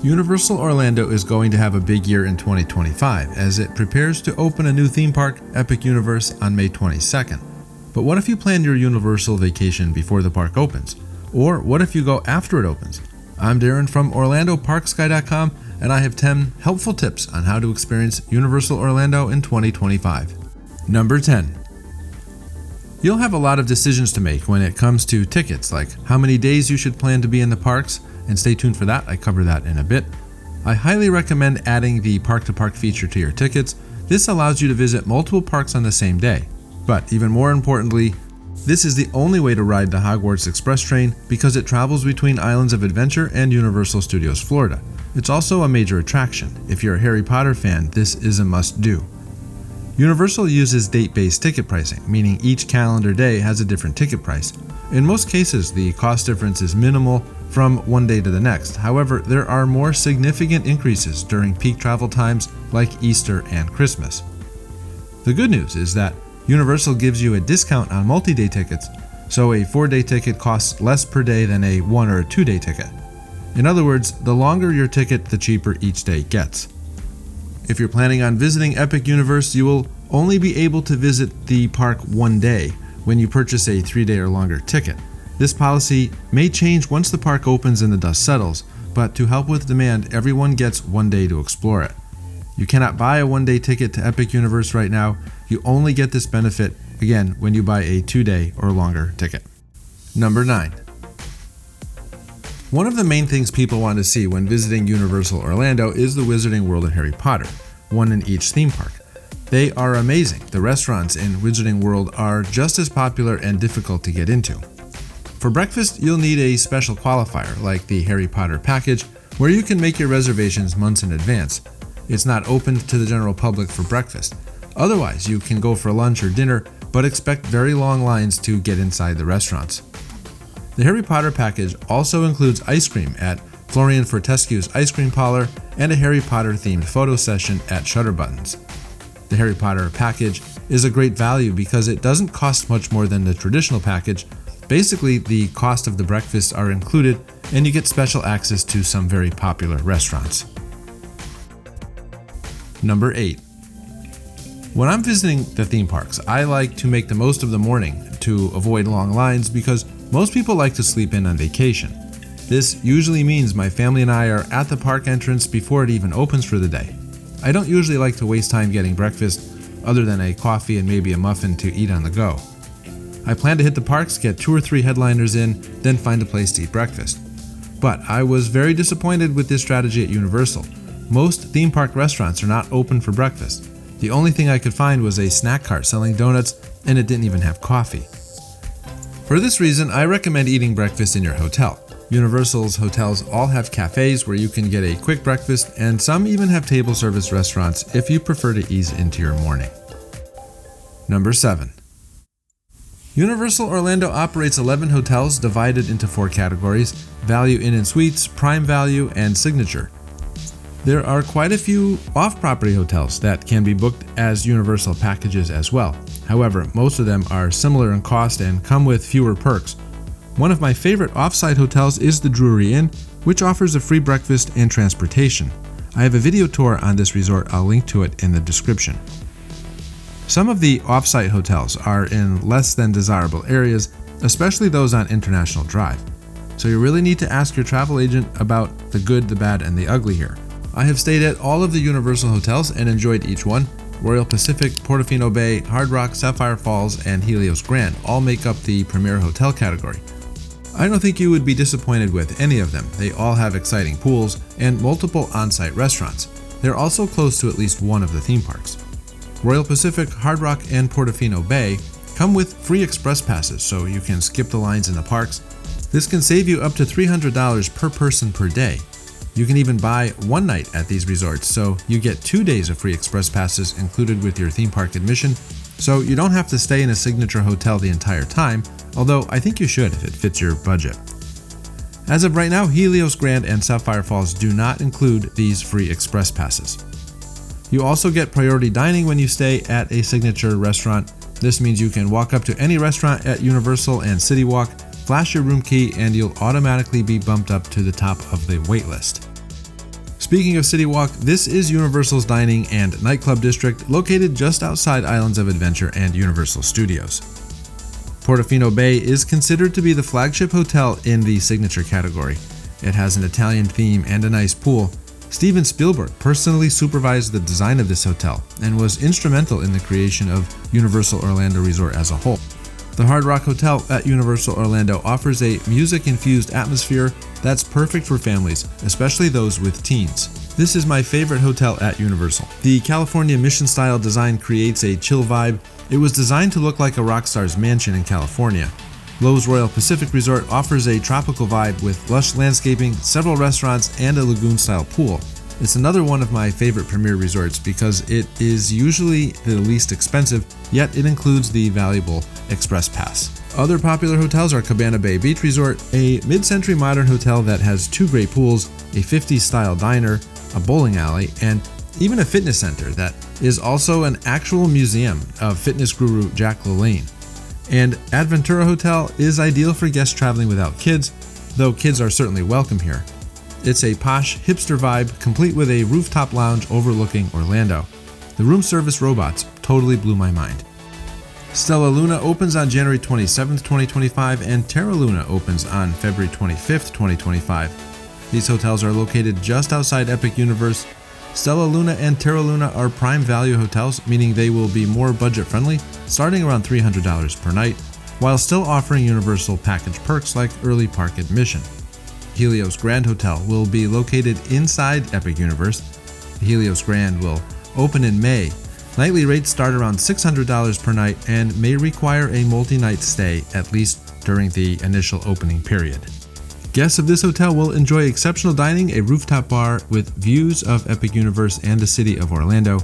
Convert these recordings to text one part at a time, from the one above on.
Universal Orlando is going to have a big year in 2025 as it prepares to open a new theme park, Epic Universe, on May 22nd. But what if you plan your Universal vacation before the park opens? Or what if you go after it opens? I'm Darren from OrlandoParksGuy.com, and I have 10 helpful tips on how to experience Universal Orlando in 2025. Number 10. You'll have a lot of decisions to make when it comes to tickets, like how many days you should plan to be in the parks, and stay tuned for that, I cover that in a bit. I highly recommend adding the park-to-park feature to your tickets. This allows you to visit multiple parks on the same day. But even more importantly, this is the only way to ride the Hogwarts Express train because it travels between Islands of Adventure and Universal Studios Florida. It's also a major attraction. If you're a Harry Potter fan, this is a must-do. Universal uses date-based ticket pricing, meaning each calendar day has a different ticket price. In most cases, the cost difference is minimal from one day to the next. However, there are more significant increases during peak travel times like Easter and Christmas. The good news is that Universal gives you a discount on multi-day tickets, so a 4-day ticket costs less per day than a 1 or a 2-day ticket. In other words, the longer your ticket, the cheaper each day gets. If you're planning on visiting Epic Universe, you will only be able to visit the park one day when you purchase a 3-day or longer ticket. This policy may change once the park opens and the dust settles, but to help with demand, everyone gets 1 day to explore it. You cannot buy a 1-day ticket to Epic Universe right now. You only get this benefit, again, when you buy a 2-day or longer ticket. Number 9. One of the main things people want to see when visiting Universal Orlando is the Wizarding World and Harry Potter, one in each theme park. They are amazing. The restaurants in Wizarding World are just as popular and difficult to get into. For breakfast, you'll need a special qualifier like the Harry Potter package, where you can make your reservations months in advance. It's not open to the general public for breakfast. Otherwise, you can go for lunch or dinner, but expect very long lines to get inside the restaurants. The Harry Potter package also includes ice cream at Florian Fortescue's Ice Cream Parlor and a Harry Potter themed photo session at Shutterbuttons. The Harry Potter package is a great value because it doesn't cost much more than the traditional package. Basically, the cost of the breakfasts are included and you get special access to some very popular restaurants. Number 8. When I'm visiting the theme parks, I like to make the most of the morning to avoid long lines because most people like to sleep in on vacation. This usually means my family and I are at the park entrance before it even opens for the day. I don't usually like to waste time getting breakfast other than a coffee and maybe a muffin to eat on the go. I plan to hit the parks, get 2 or 3 headliners in, then find a place to eat breakfast. But I was very disappointed with this strategy at Universal. Most theme park restaurants are not open for breakfast. The only thing I could find was a snack cart selling donuts, and it didn't even have coffee. For this reason, I recommend eating breakfast in your hotel. Universal's hotels all have cafes where you can get a quick breakfast, and some even have table service restaurants if you prefer to ease into your morning. Number 7. Universal Orlando operates 11 hotels divided into 4 categories: Value Inn and Suites, Prime Value, and Signature. There are quite a few off-property hotels that can be booked as Universal packages as well. However, most of them are similar in cost and come with fewer perks. One of my favorite off-site hotels is the Drury Inn, which offers a free breakfast and transportation. I have a video tour on this resort. I'll link to it in the description. Some of the off-site hotels are in less than desirable areas, especially those on International Drive. So you really need to ask your travel agent about the good, the bad, and the ugly here. I have stayed at all of the Universal hotels and enjoyed each one. Royal Pacific, Portofino Bay, Hard Rock, Sapphire Falls, and Helios Grand all make up the premier hotel category. I don't think you would be disappointed with any of them. They all have exciting pools and multiple on-site restaurants. They're also close to at least one of the theme parks. Royal Pacific, Hard Rock, and Portofino Bay come with free express passes, so you can skip the lines in the parks. This can save you up to $300 per person per day. You can even buy one night at these resorts, so you get 2 days of free express passes included with your theme park admission, so you don't have to stay in a signature hotel the entire time, although I think you should if it fits your budget. As of right now, Helios Grand and Sapphire Falls do not include these free express passes. You also get priority dining when you stay at a signature restaurant. This means you can walk up to any restaurant at Universal and City Walk, flash your room key, and you'll automatically be bumped up to the top of the wait list. Speaking of City Walk, this is Universal's dining and nightclub district located just outside Islands of Adventure and Universal Studios. Portofino Bay is considered to be the flagship hotel in the signature category. It has an Italian theme and a nice pool. Steven Spielberg personally supervised the design of this hotel and was instrumental in the creation of Universal Orlando Resort as a whole. The Hard Rock Hotel at Universal Orlando offers a music-infused atmosphere that's perfect for families, especially those with teens. This is my favorite hotel at Universal. The California Mission-style design creates a chill vibe. It was designed to look like a rock star's mansion in California. Lowe's Royal Pacific Resort offers a tropical vibe with lush landscaping, several restaurants, and a lagoon-style pool. It's another one of my favorite premier resorts because it is usually the least expensive, yet it includes the valuable Express Pass. Other popular hotels are Cabana Bay Beach Resort, a mid-century modern hotel that has 2 great pools, a 50s-style diner, a bowling alley, and even a fitness center that is also an actual museum of fitness guru Jack LaLanne. And Adventura Hotel is ideal for guests traveling without kids, though kids are certainly welcome here. It's a posh, hipster vibe, complete with a rooftop lounge overlooking Orlando. The room service robots totally blew my mind. Stella Luna opens on January 27, 2025, and Terra Luna opens on February 25, 2025. These hotels are located just outside Epic Universe. Stella Luna and Terra Luna are prime value hotels, meaning they will be more budget-friendly, starting around $300 per night, while still offering Universal package perks like early park admission. Helios Grand Hotel will be located inside Epic Universe. The Helios Grand will open in May. Nightly rates start around $600 per night and may require a multi-night stay, at least during the initial opening period. Guests of this hotel will enjoy exceptional dining, a rooftop bar with views of Epic Universe and the city of Orlando.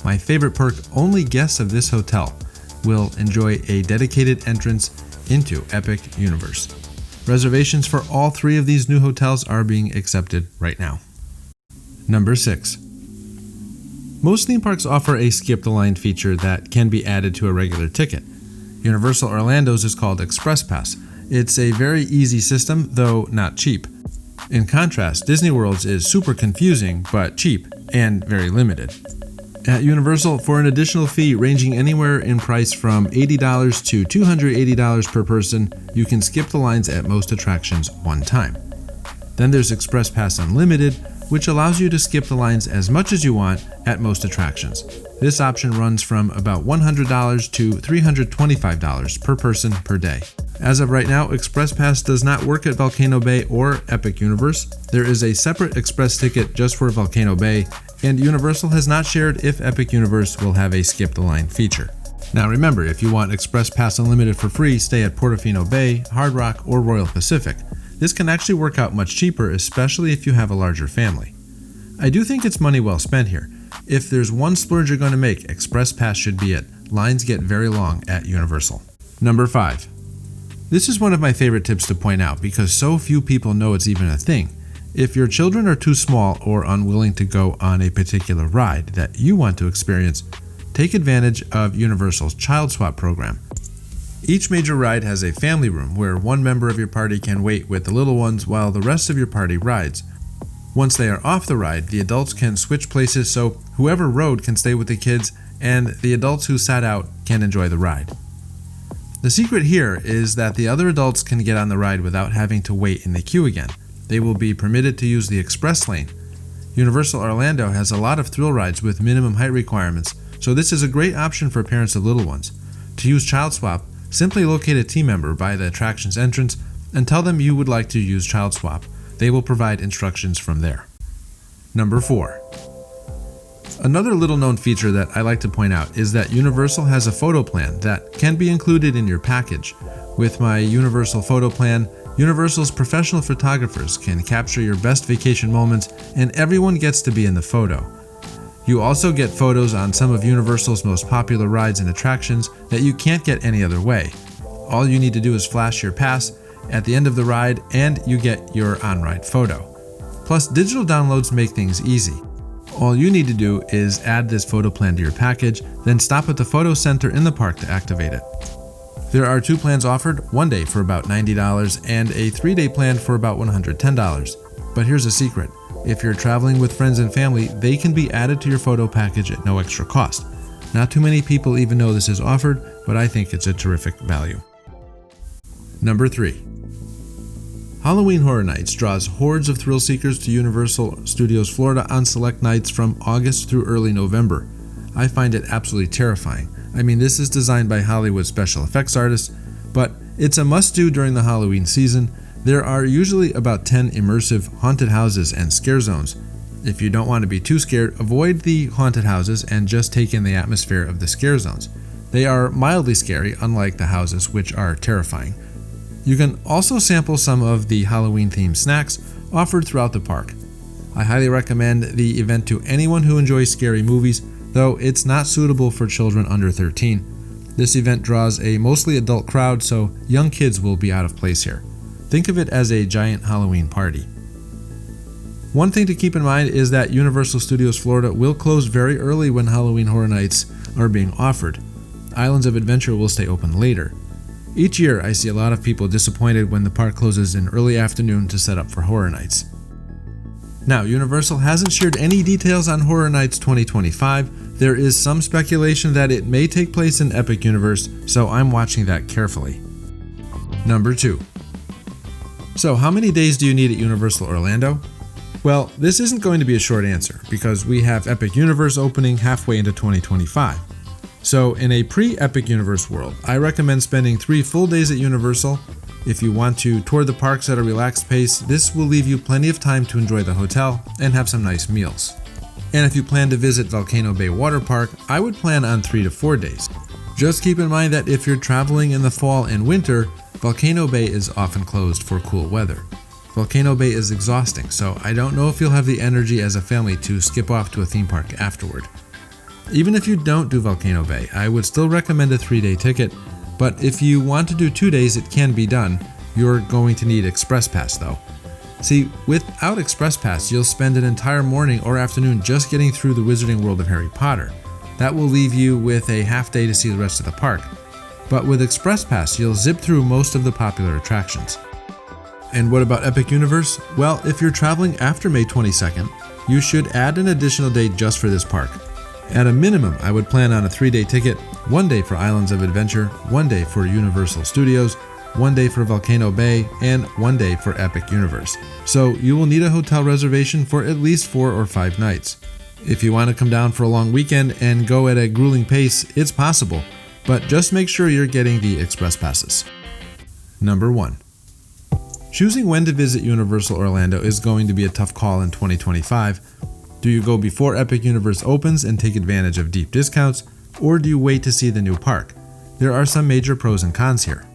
My favorite perk, only guests of this hotel will enjoy a dedicated entrance into Epic Universe. Reservations for all 3 of these new hotels are being accepted right now. Number 6. Most theme parks offer a skip the line feature that can be added to a regular ticket. Universal Orlando's is called Express Pass. It's a very easy system, though not cheap. In contrast, Disney World's is super confusing, but cheap and very limited. At Universal, for an additional fee ranging anywhere in price from $80 to $280 per person, you can skip the lines at most attractions one time. Then there's Express Pass Unlimited, which allows you to skip the lines as much as you want at most attractions. This option runs from about $100 to $325 per person per day. As of right now, Express Pass does not work at Volcano Bay or Epic Universe. There is a separate Express ticket just for Volcano Bay, and Universal has not shared if Epic Universe will have a skip the line feature. Now remember, if you want Express Pass Unlimited for free, stay at Portofino Bay, Hard Rock, or Royal Pacific. This can actually work out much cheaper, especially if you have a larger family. I do think it's money well spent here. If there's one splurge you're going to make, Express Pass should be it. Lines get very long at Universal. Number 5. This is one of my favorite tips to point out because so few people know it's even a thing. If your children are too small or unwilling to go on a particular ride that you want to experience, take advantage of Universal's Child Swap program. Each major ride has a family room where one member of your party can wait with the little ones while the rest of your party rides. Once they are off the ride, the adults can switch places so whoever rode can stay with the kids and the adults who sat out can enjoy the ride. The secret here is that the other adults can get on the ride without having to wait in the queue again. They will be permitted to use the express lane. Universal Orlando has a lot of thrill rides with minimum height requirements, so this is a great option for parents of little ones. To use Child Swap, simply locate a team member by the attraction's entrance and tell them you would like to use Child Swap. They will provide instructions from there. Number 4. Another little known feature that I like to point out is that Universal has a photo plan that can be included in your package. With my Universal photo plan, Universal's professional photographers can capture your best vacation moments and everyone gets to be in the photo. You also get photos on some of Universal's most popular rides and attractions that you can't get any other way. All you need to do is flash your pass at the end of the ride and you get your on-ride photo. Plus, digital downloads make things easy. All you need to do is add this photo plan to your package, then stop at the photo center in the park to activate it. There are 2 plans offered, one day for about $90 and a 3-day plan for about $110. But here's a secret. If you're traveling with friends and family, they can be added to your photo package at no extra cost. Not too many people even know this is offered, but I think it's a terrific value. Number 3. Halloween Horror Nights draws hordes of thrill seekers to Universal Studios Florida on select nights from August through early November. I find it absolutely terrifying. I mean, this is designed by Hollywood special effects artists, but it's a must-do during the Halloween season. There are usually about 10 immersive haunted houses and scare zones. If you don't want to be too scared, avoid the haunted houses and just take in the atmosphere of the scare zones. They are mildly scary, unlike the houses, which are terrifying. You can also sample some of the Halloween-themed snacks offered throughout the park. I highly recommend the event to anyone who enjoys scary movies, though it's not suitable for children under 13. This event draws a mostly adult crowd, so young kids will be out of place here. Think of it as a giant Halloween party. One thing to keep in mind is that Universal Studios Florida will close very early when Halloween Horror Nights are being offered. Islands of Adventure will stay open later. Each year, I see a lot of people disappointed when the park closes in early afternoon to set up for Horror Nights. Now, Universal hasn't shared any details on Horror Nights 2025. There is some speculation that it may take place in Epic Universe, so I'm watching that carefully. Number 2. So, how many days do you need at Universal Orlando? Well, this isn't going to be a short answer, because we have Epic Universe opening halfway into 2025. So in a pre-Epic Universe world, I recommend spending 3 full days at Universal. If you want to tour the parks at a relaxed pace, this will leave you plenty of time to enjoy the hotel and have some nice meals. And if you plan to visit Volcano Bay Water Park, I would plan on 3 to 4 days. Just keep in mind that if you're traveling in the fall and winter, Volcano Bay is often closed for cool weather. Volcano Bay is exhausting, so I don't know if you'll have the energy as a family to skip off to a theme park afterward. Even if you don't do Volcano Bay, I would still recommend a 3-day ticket, but if you want to do 2 days, it can be done. You're going to need Express Pass though. See, without Express Pass, you'll spend an entire morning or afternoon just getting through the Wizarding World of Harry Potter. That will leave you with a half day to see the rest of the park. But with Express Pass, you'll zip through most of the popular attractions. And what about Epic Universe? Well, if you're traveling after May 22nd, you should add an additional day just for this park. At a minimum, I would plan on a 3-day ticket, 1 day for Islands of Adventure, 1 day for Universal Studios, 1 day for Volcano Bay, and 1 day for Epic Universe. So you will need a hotel reservation for at least 4 or 5 nights. If you want to come down for a long weekend and go at a grueling pace, it's possible, but just make sure you're getting the Express Passes. Number 1. Choosing when to visit Universal Orlando is going to be a tough call in 2025. Do you go before Epic Universe opens and take advantage of deep discounts, or do you wait to see the new park? There are some major pros and cons here.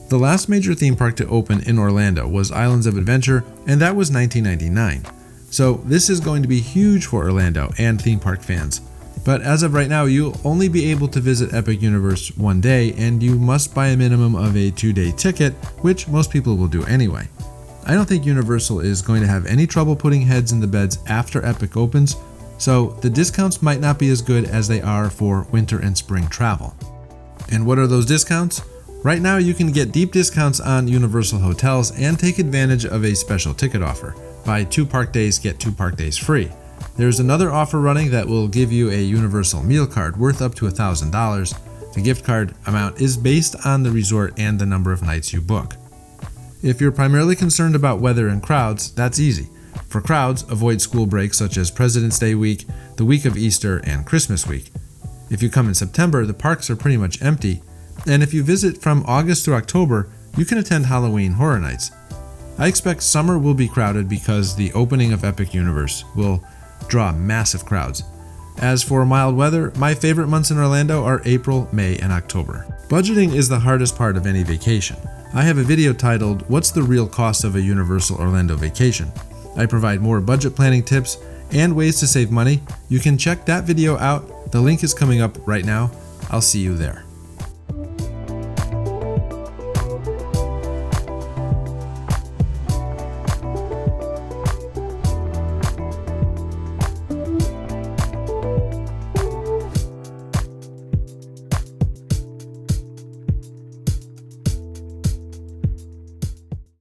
The last major theme park to open in Orlando was Islands of Adventure, and that was 1999. So this is going to be huge for Orlando and theme park fans. But as of right now, you'll only be able to visit Epic Universe 1 day, and you must buy a minimum of a 2-day ticket, which most people will do anyway. I don't think Universal is going to have any trouble putting heads in the beds after Epic opens, so the discounts might not be as good as they are for winter and spring travel. And what are those discounts? Right now you can get deep discounts on Universal hotels and take advantage of a special ticket offer. Buy 2 park days, get 2 park days free. There's another offer running that will give you a Universal meal card worth up to $1,000. The gift card amount is based on the resort and the number of nights you book. If you're primarily concerned about weather and crowds, that's easy. For crowds, avoid school breaks such as President's Day week, the week of Easter, and Christmas week. If you come in September, the parks are pretty much empty, and if you visit from August through October, you can attend Halloween Horror Nights. I expect summer will be crowded because the opening of Epic Universe will draw massive crowds. As for mild weather, my favorite months in Orlando are April, May, and October. Budgeting is the hardest part of any vacation. I have a video titled, "What's the Real Cost of a Universal Orlando Vacation?" I provide more budget planning tips and ways to save money. You can check that video out. The link is coming up right now. I'll see you there.